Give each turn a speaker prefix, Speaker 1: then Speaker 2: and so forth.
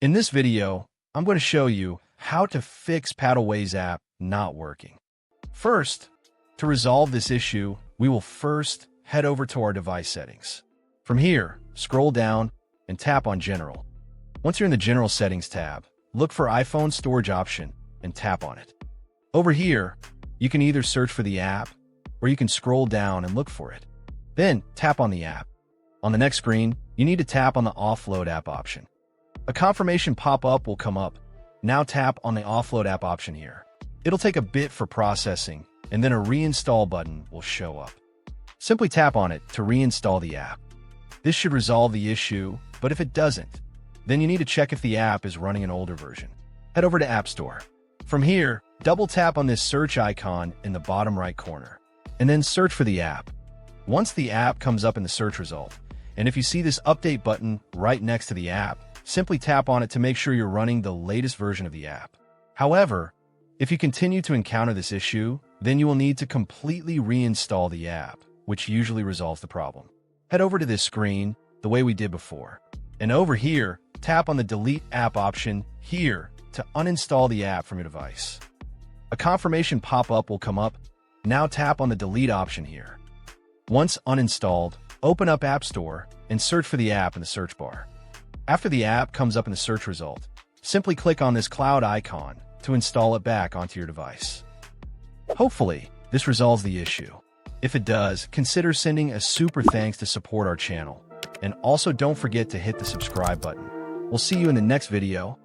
Speaker 1: In this video, I'm going to show you how to fix Paddleways app not working. First, to resolve this issue, we will first head over to our device settings. From here, scroll down and tap on General. Once you're in the General Settings tab, look for iPhone Storage option and tap on it. Over here, you can either search for the app or you can scroll down and look for it. Then tap on the app. On the next screen, you need to tap on the Offload app option. A confirmation pop-up will come up. Now tap on the Offload app option here. It'll take a bit for processing, and then a reinstall button will show up. Simply tap on it to reinstall the app. This should resolve the issue, but if it doesn't, then you need to check if the app is running an older version. Head over to App Store. From here, double tap on this search icon in the bottom right corner, and then search for the app. Once the app comes up in the search result, and if you see this update button right next to the app, simply tap on it to make sure you're running the latest version of the app. However, if you continue to encounter this issue, then you will need to completely reinstall the app, which usually resolves the problem. Head over to this screen the way we did before, and over here, tap on the Delete App option here to uninstall the app from your device. A confirmation pop-up will come up. Now tap on the Delete option here. Once uninstalled, open up App Store and search for the app in the search bar. After the app comes up in the search result, simply click on this cloud icon to install it back onto your device. Hopefully, this resolves the issue. If it does, consider sending a super thanks to support our channel. And also don't forget to hit the subscribe button. We'll see you in the next video.